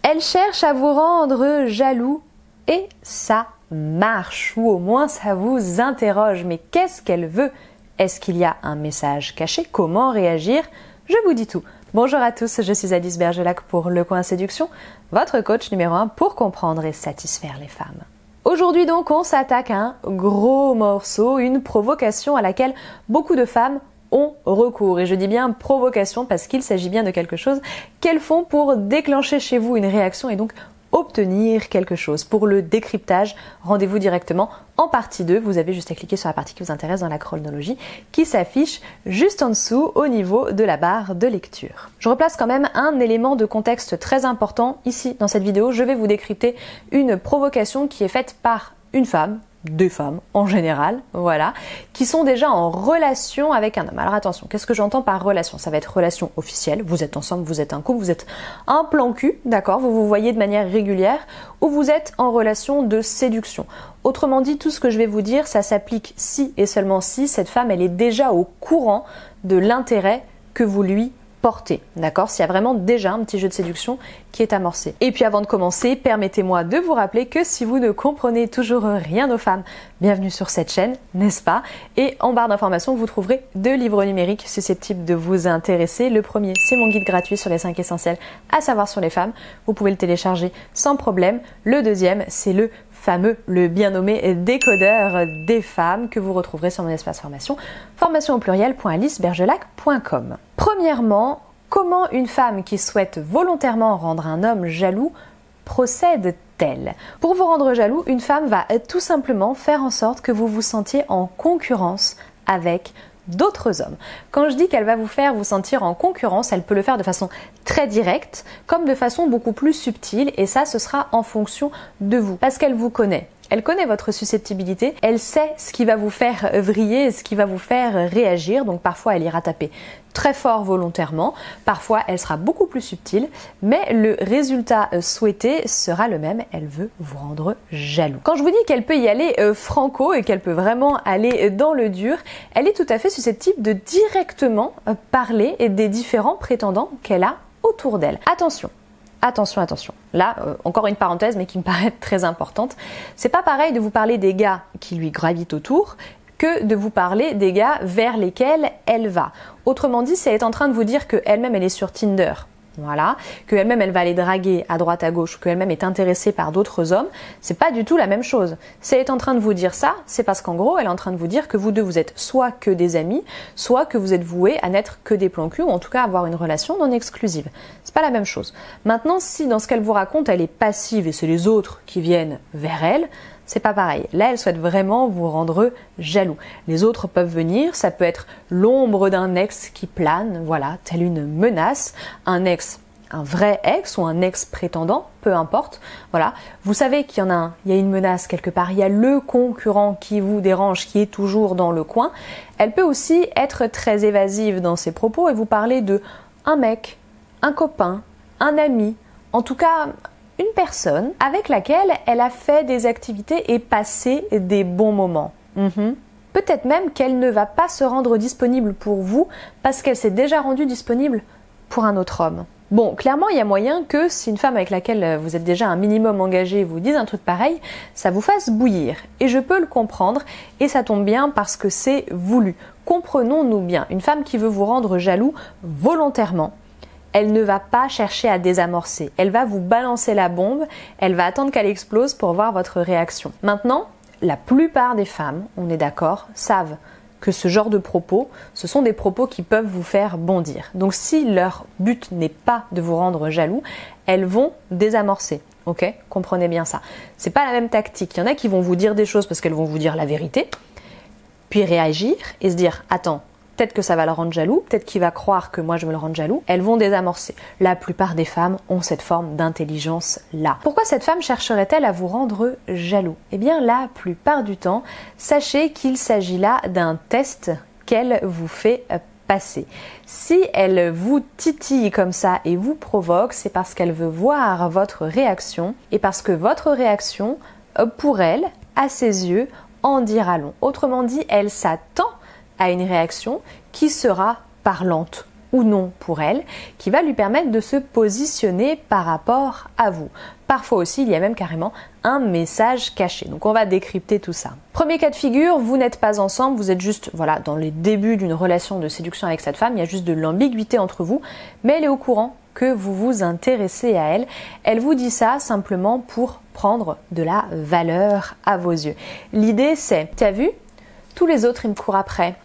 Elle cherche à vous rendre jaloux et ça marche, ou au moins ça vous interroge. Mais qu'est-ce qu'elle veut? Est-ce qu'il y a un message caché? Comment réagir? Je vous dis tout. Bonjour à tous, je suis Alice Bergelac pour Le Coin Séduction, votre coach numéro 1 pour comprendre et satisfaire les femmes. Aujourd'hui donc, on s'attaque à un gros morceau, une provocation à laquelle beaucoup de femmes ont recours. Et je dis bien provocation parce qu'il s'agit bien de quelque chose qu'elles font pour déclencher chez vous une réaction et donc obtenir quelque chose. Pour le décryptage, rendez-vous directement en partie 2. Vous avez juste à cliquer sur la partie qui vous intéresse dans la chronologie qui s'affiche juste en dessous au niveau de la barre de lecture. Je replace quand même un élément de contexte très important ici dans cette vidéo. Je vais vous décrypter une provocation qui est faite par une femme, des femmes en général, voilà, qui sont déjà en relation avec un homme. Alors attention, qu'est-ce que j'entends par relation? Ça va être relation officielle, vous êtes ensemble, vous êtes un couple, vous êtes un plan cul, d'accord, vous vous voyez de manière régulière, ou vous êtes en relation de séduction. Autrement dit, tout ce que je vais vous dire, ça s'applique si et seulement si cette femme, elle est déjà au courant de l'intérêt que vous lui portez, d'accord? S'il y a vraiment déjà un petit jeu de séduction qui est amorcé. Et puis avant de commencer, permettez-moi de vous rappeler que si vous ne comprenez toujours rien aux femmes, bienvenue sur cette chaîne, n'est-ce pas? Et en barre d'informations, vous trouverez 2 livres numériques susceptibles de vous intéresser. Le premier, c'est mon guide gratuit sur les 5 essentiels à savoir sur les femmes. Vous pouvez le télécharger sans problème. Le deuxième, c'est le fameux, le bien nommé décodeur des femmes que vous retrouverez sur mon espace formation, formation au pluriel.alicebergelac.com. Premièrement, comment une femme qui souhaite volontairement rendre un homme jaloux procède-t-elle? Pour vous rendre jaloux, une femme va tout simplement faire en sorte que vous vous sentiez en concurrence avec d'autres hommes. Quand je dis qu'elle va vous faire vous sentir en concurrence, elle peut le faire de façon très directe, comme de façon beaucoup plus subtile, et ça, ce sera en fonction de vous, parce qu'elle vous connaît. Elle connaît votre susceptibilité, elle sait ce qui va vous faire vriller, ce qui va vous faire réagir, donc parfois elle ira taper très fort volontairement, parfois elle sera beaucoup plus subtile, mais le résultat souhaité sera le même, elle veut vous rendre jaloux. Quand je vous dis qu'elle peut y aller franco et qu'elle peut vraiment aller dans le dur, elle est tout à fait susceptible de directement parler des différents prétendants qu'elle a autour d'elle. Attention! Attention, attention. Là, encore une parenthèse, mais qui me paraît très importante. C'est pas pareil de vous parler des gars qui lui gravitent autour que de vous parler des gars vers lesquels elle va. Autrement dit, si elle est en train de vous dire qu'elle-même, elle est sur Tinder, voilà, qu'elle-même, elle va aller draguer à droite à gauche, qu'elle-même est intéressée par d'autres hommes, c'est pas du tout la même chose. Si elle est en train de vous dire ça, c'est parce qu'en gros, elle est en train de vous dire que vous deux, vous êtes soit que des amis, soit que vous êtes voués à n'être que des plans cul, ou en tout cas avoir une relation non exclusive. C'est pas la même chose. Maintenant, si dans ce qu'elle vous raconte, elle est passive et c'est les autres qui viennent vers elle, c'est pas pareil. Là, elle souhaite vraiment vous rendre jaloux. Les autres peuvent venir, ça peut être l'ombre d'un ex qui plane, voilà, telle une menace, un ex, un vrai ex ou un ex-prétendant, peu importe, voilà. Vous savez qu'il y en a un, il y a une menace quelque part, il y a le concurrent qui vous dérange, qui est toujours dans le coin. Elle peut aussi être très évasive dans ses propos et vous parler de un mec, un copain, un ami, en tout cas une personne avec laquelle elle a fait des activités et passé des bons moments. Peut-être même qu'elle ne va pas se rendre disponible pour vous parce qu'elle s'est déjà rendue disponible pour un autre homme. Bon, clairement, il y a moyen que si une femme avec laquelle vous êtes déjà un minimum engagé vous dise un truc pareil, ça vous fasse bouillir. Et je peux le comprendre et ça tombe bien parce que c'est voulu. Comprenons-nous bien, une femme qui veut vous rendre jaloux volontairement, elle ne va pas chercher à désamorcer. Elle va vous balancer la bombe, elle va attendre qu'elle explose pour voir votre réaction. Maintenant, la plupart des femmes, on est d'accord, savent que ce genre de propos, ce sont des propos qui peuvent vous faire bondir. Donc si leur but n'est pas de vous rendre jaloux, elles vont désamorcer. Ok, comprenez bien ça. C'est pas la même tactique. Il y en a qui vont vous dire des choses parce qu'elles vont vous dire la vérité, puis réagir et se dire « Attends, peut-être que ça va le rendre jaloux, peut-être qu'il va croire que moi je me le rende jaloux. » Elles vont désamorcer. La plupart des femmes ont cette forme d'intelligence-là. Pourquoi cette femme chercherait-elle à vous rendre jaloux? Eh bien, la plupart du temps, sachez qu'il s'agit là d'un test qu'elle vous fait passer. Si elle vous titille comme ça et vous provoque, c'est parce qu'elle veut voir votre réaction et parce que votre réaction, pour elle, à ses yeux, en dira long. Autrement dit, elle s'attend à une réaction qui sera parlante ou non pour elle, qui va lui permettre de se positionner par rapport à vous. Parfois aussi, il y a même carrément un message caché. Donc on va décrypter tout ça. Premier cas de figure, vous n'êtes pas ensemble, vous êtes juste dans les débuts d'une relation de séduction avec cette femme, il y a juste de l'ambiguïté entre vous, mais elle est au courant que vous vous intéressez à elle. Elle vous dit ça simplement pour prendre de la valeur à vos yeux. L'idée c'est, t'as vu, tous les autres ils me courent après.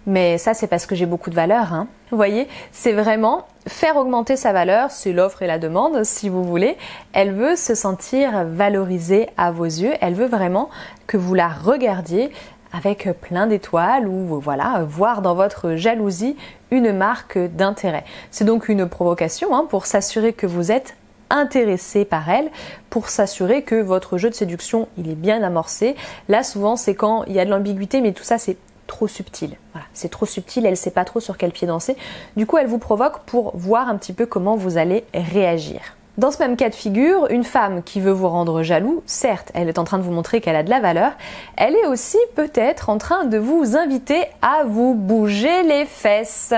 Mais ça, c'est parce que j'ai beaucoup de valeur, hein. Vous voyez, c'est vraiment faire augmenter sa valeur, c'est l'offre et la demande, si vous voulez. Elle veut se sentir valorisée à vos yeux. Elle veut vraiment que vous la regardiez avec plein d'étoiles ou voir dans votre jalousie une marque d'intérêt. C'est donc une provocation pour s'assurer que vous êtes intéressé par elle, pour s'assurer que votre jeu de séduction, il est bien amorcé. Là, souvent, c'est quand il y a de l'ambiguïté, mais tout ça, c'est trop subtil. Voilà, c'est trop subtil, elle ne sait pas trop sur quel pied danser. Du coup, elle vous provoque pour voir un petit peu comment vous allez réagir. Dans ce même cas de figure, une femme qui veut vous rendre jaloux, certes, elle est en train de vous montrer qu'elle a de la valeur, elle est aussi peut-être en train de vous inviter à vous bouger les fesses.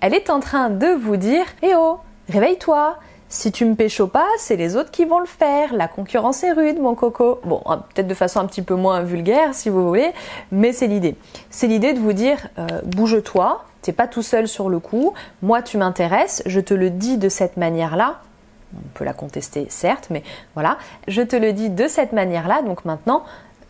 Elle est en train de vous dire « Eh oh, réveille-toi !» Si tu me pécho pas, c'est les autres qui vont le faire. La concurrence est rude, mon coco. Bon, peut-être de façon un petit peu moins vulgaire, si vous voulez, mais c'est l'idée. C'est l'idée de vous dire, bouge-toi, t'es pas tout seul sur le coup. Moi, tu m'intéresses, je te le dis de cette manière-là. On peut la contester, certes, mais voilà. Je te le dis de cette manière-là, donc maintenant,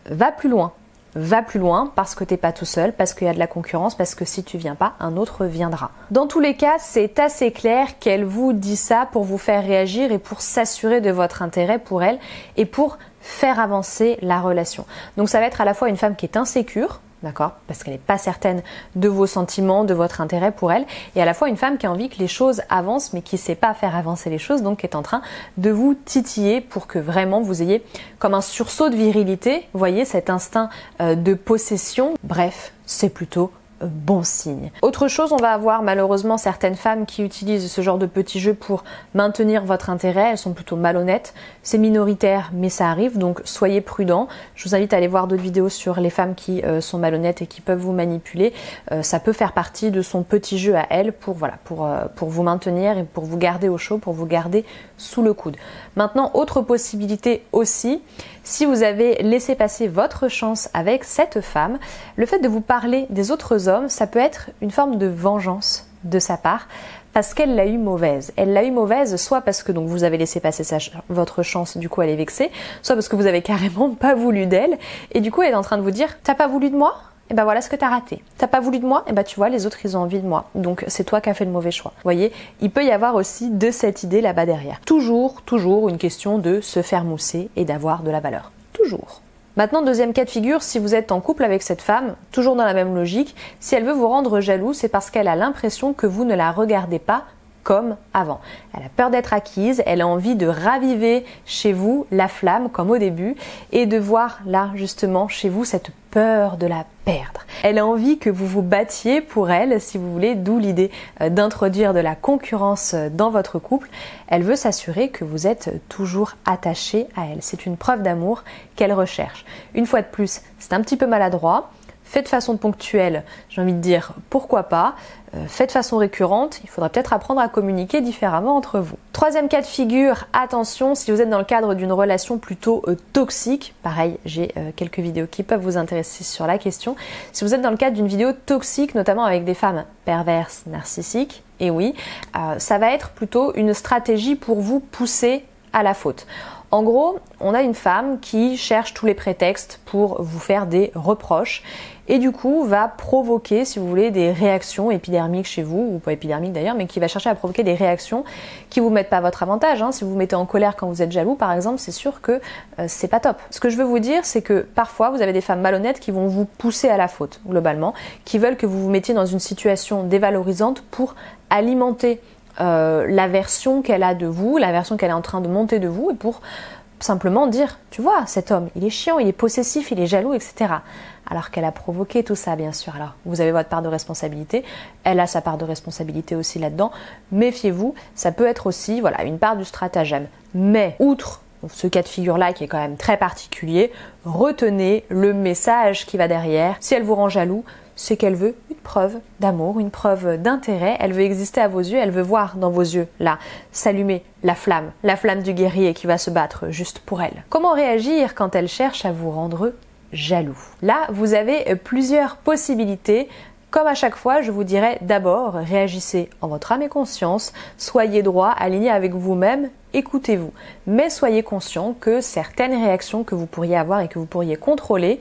va plus loin. Va plus loin parce que t'es pas tout seul, parce qu'il y a de la concurrence, parce que si tu viens pas, un autre viendra. Dans tous les cas, c'est assez clair qu'elle vous dit ça pour vous faire réagir et pour s'assurer de votre intérêt pour elle et pour faire avancer la relation. Donc ça va être à la fois une femme qui est insécure, d'accord, parce qu'elle n'est pas certaine de vos sentiments, de votre intérêt pour elle, et à la fois une femme qui a envie que les choses avancent, mais qui ne sait pas faire avancer les choses, donc qui est en train de vous titiller pour que vraiment vous ayez comme un sursaut de virilité, vous voyez, cet instinct de possession. Bref, c'est plutôt bon signe. Autre chose, on va avoir malheureusement certaines femmes qui utilisent ce genre de petits jeux pour maintenir votre intérêt. Elles sont plutôt malhonnêtes. C'est minoritaire, mais ça arrive, donc soyez prudents. Je vous invite à aller voir d'autres vidéos sur les femmes qui sont malhonnêtes et qui peuvent vous manipuler. Ça peut faire partie de son petit jeu à elle pour vous maintenir et pour vous garder au chaud, pour vous garder sous le coude. Maintenant, autre possibilité aussi, si vous avez laissé passer votre chance avec cette femme, le fait de vous parler des autres hommes, ça peut être une forme de vengeance de sa part parce qu'elle l'a eu mauvaise. Elle l'a eu mauvaise soit parce que donc vous avez laissé passer votre chance, du coup elle est vexée, soit parce que vous avez carrément pas voulu d'elle et du coup elle est en train de vous dire « T'as pas voulu de moi ? Et ben voilà ce que t'as raté. T'as pas voulu de moi? Et ben tu vois, les autres ils ont envie de moi. Donc c'est toi qui as fait le mauvais choix. Vous voyez, il peut y avoir aussi de cette idée là-bas derrière. Toujours une question de se faire mousser et d'avoir de la valeur. Toujours. Maintenant, deuxième cas de figure, si vous êtes en couple avec cette femme, toujours dans la même logique, si elle veut vous rendre jaloux, c'est parce qu'elle a l'impression que vous ne la regardez pas comme avant. Elle a peur d'être acquise, elle a envie de raviver chez vous la flamme comme au début et de voir là justement chez vous cette peur de la perdre. Elle a envie que vous vous battiez pour elle, si vous voulez, d'où l'idée d'introduire de la concurrence dans votre couple. Elle veut s'assurer que vous êtes toujours attaché à elle. C'est une preuve d'amour qu'elle recherche. Une fois de plus, c'est un petit peu maladroit. Fait de façon ponctuelle, j'ai envie de dire pourquoi pas. Fait de façon récurrente, il faudra peut-être apprendre à communiquer différemment entre vous. Troisième cas de figure, attention, si vous êtes dans le cadre d'une relation plutôt toxique, pareil, j'ai quelques vidéos qui peuvent vous intéresser sur la question. Si vous êtes dans le cadre d'une vidéo toxique, notamment avec des femmes perverses, narcissiques, et oui, ça va être plutôt une stratégie pour vous pousser à la faute. En gros, on a une femme qui cherche tous les prétextes pour vous faire des reproches et du coup va provoquer, si vous voulez, des réactions épidermiques chez vous, ou pas épidermiques d'ailleurs, mais qui va chercher à provoquer des réactions qui vous mettent pas à votre avantage. Si vous vous mettez en colère quand vous êtes jaloux, par exemple, c'est sûr que c'est pas top. Ce que je veux vous dire, c'est que parfois vous avez des femmes malhonnêtes qui vont vous pousser à la faute, globalement, qui veulent que vous vous mettiez dans une situation dévalorisante pour alimenter la version qu'elle a de vous, la version qu'elle est en train de monter de vous, et pour simplement dire, tu vois, cet homme, il est chiant, il est possessif, il est jaloux, etc. Alors qu'elle a provoqué tout ça, bien sûr. Alors, vous avez votre part de responsabilité, elle a sa part de responsabilité aussi là-dedans. Méfiez-vous, ça peut être aussi, voilà, une part du stratagème. Mais, outre ce cas de figure-là qui est quand même très particulier, retenez le message qui va derrière. Si elle vous rend jaloux, c'est qu'elle veut une preuve d'amour, une preuve d'intérêt. Elle veut exister à vos yeux, elle veut voir dans vos yeux, là, s'allumer la flamme du guerrier qui va se battre juste pour elle. Comment réagir quand elle cherche à vous rendre jaloux? Là, vous avez plusieurs possibilités. Comme à chaque fois, je vous dirais d'abord, réagissez en votre âme et conscience, soyez droit, aligné avec vous-même, écoutez-vous. Mais soyez conscient que certaines réactions que vous pourriez avoir et que vous pourriez contrôler,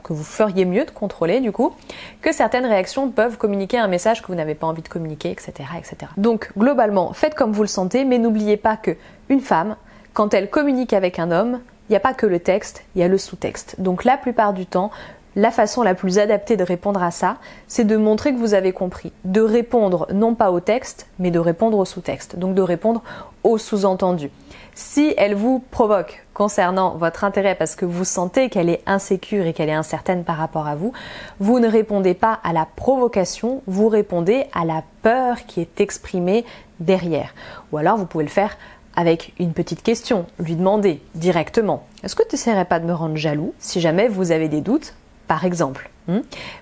que vous feriez mieux de contrôler du coup, que certaines réactions peuvent communiquer un message que vous n'avez pas envie de communiquer, etc., etc. Donc globalement, faites comme vous le sentez, mais n'oubliez pas que une femme, quand elle communique avec un homme, il n'y a pas que le texte, il y a le sous-texte. Donc la plupart du temps, la façon la plus adaptée de répondre à ça, c'est de montrer que vous avez compris. De répondre non pas au texte, mais de répondre au sous-texte. Donc de répondre au sous-entendu. Si elle vous provoque concernant votre intérêt parce que vous sentez qu'elle est insécure et qu'elle est incertaine par rapport à vous, vous ne répondez pas à la provocation, vous répondez à la peur qui est exprimée derrière. Ou alors vous pouvez le faire avec une petite question, lui demander directement « Est-ce que tu n'essaierais pas de me rendre jaloux ?» Si jamais vous avez des doutes, par exemple.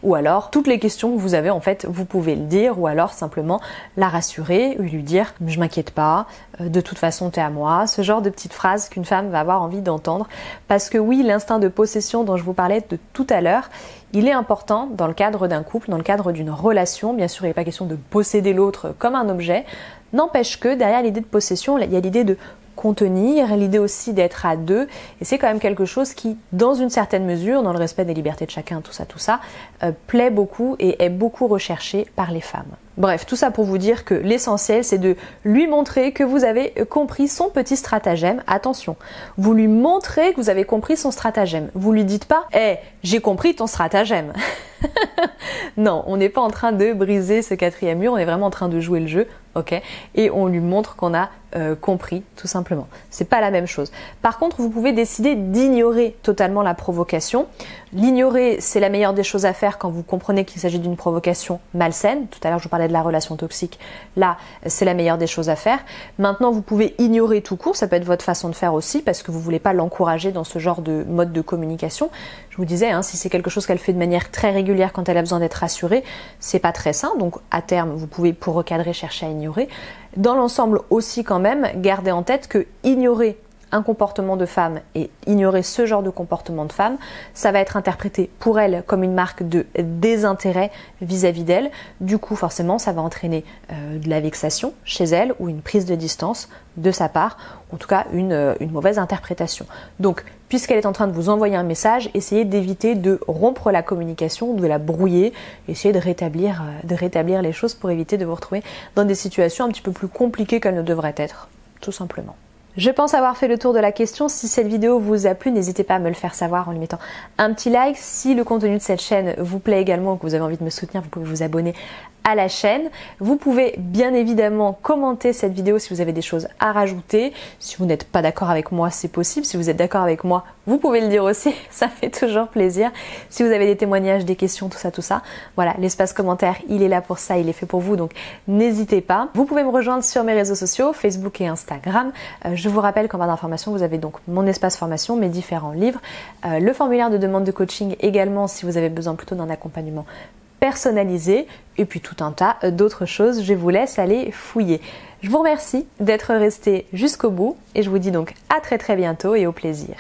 Ou alors, toutes les questions que vous avez, en fait, vous pouvez le dire, ou alors simplement la rassurer, ou lui dire « je m'inquiète pas, de toute façon t'es à moi », ce genre de petites phrases qu'une femme va avoir envie d'entendre. Parce que oui, l'instinct de possession dont je vous parlais de tout à l'heure, il est important dans le cadre d'un couple, dans le cadre d'une relation. Bien sûr, il n'est pas question de posséder l'autre comme un objet. N'empêche que derrière l'idée de possession, il y a l'idée de contenir, l'idée aussi d'être à deux, et c'est quand même quelque chose qui, dans une certaine mesure, dans le respect des libertés de chacun, tout ça, plaît beaucoup et est beaucoup recherché par les femmes. Bref, tout ça pour vous dire que l'essentiel, c'est de lui montrer que vous avez compris son petit stratagème. Attention, vous lui montrez que vous avez compris son stratagème. Vous lui dites pas « Hey, j'ai compris ton stratagème !» Non, on n'est pas en train de briser ce quatrième mur, on est vraiment en train de jouer le jeu, ok? Et on lui montre qu'on a compris, tout simplement. C'est pas la même chose. Par contre, vous pouvez décider d'ignorer totalement la provocation. L'ignorer, c'est la meilleure des choses à faire quand vous comprenez qu'il s'agit d'une provocation malsaine. Tout à l'heure, je vous parlais de la relation toxique. Là, c'est la meilleure des choses à faire. Maintenant, vous pouvez ignorer tout court. Ça peut être votre façon de faire aussi parce que vous voulez pas l'encourager dans ce genre de mode de communication. Je vous disais, si c'est quelque chose qu'elle fait de manière très régulière quand elle a besoin d'être rassurée, c'est pas très sain. Donc, à terme, vous pouvez, pour recadrer, chercher à ignorer. Dans l'ensemble aussi, quand même, gardez en tête que ignorer un comportement de femme et ignorer ce genre de comportement de femme, ça va être interprété pour elle comme une marque de désintérêt vis-à-vis d'elle. Du coup, forcément, ça va entraîner de la vexation chez elle ou une prise de distance de sa part, en tout cas une mauvaise interprétation. Donc, puisqu'elle est en train de vous envoyer un message, essayez d'éviter de rompre la communication, de la brouiller, essayez de rétablir les choses pour éviter de vous retrouver dans des situations un petit peu plus compliquées qu'elles ne devraient être, tout simplement. Je pense avoir fait le tour de la question. Si cette vidéo vous a plu, n'hésitez pas à me le faire savoir en lui mettant un petit like. Si le contenu de cette chaîne vous plaît également ou que vous avez envie de me soutenir, vous pouvez vous abonner à la chaîne. Vous pouvez bien évidemment commenter cette vidéo si vous avez des choses à rajouter. Si vous n'êtes pas d'accord avec moi, c'est possible. Si vous êtes d'accord avec moi, vous pouvez le dire aussi. Ça fait toujours plaisir. Si vous avez des témoignages, des questions, tout ça. Voilà, l'espace commentaire, il est là pour ça, il est fait pour vous. Donc n'hésitez pas. Vous pouvez me rejoindre sur mes réseaux sociaux, Facebook et Instagram. Je vous rappelle qu'en barre d'informations, vous avez donc mon espace formation, mes différents livres, le formulaire de demande de coaching également si vous avez besoin plutôt d'un accompagnement personnalisé et puis tout un tas d'autres choses. Je vous laisse aller fouiller. Je vous remercie d'être resté jusqu'au bout et je vous dis donc à très bientôt et au plaisir.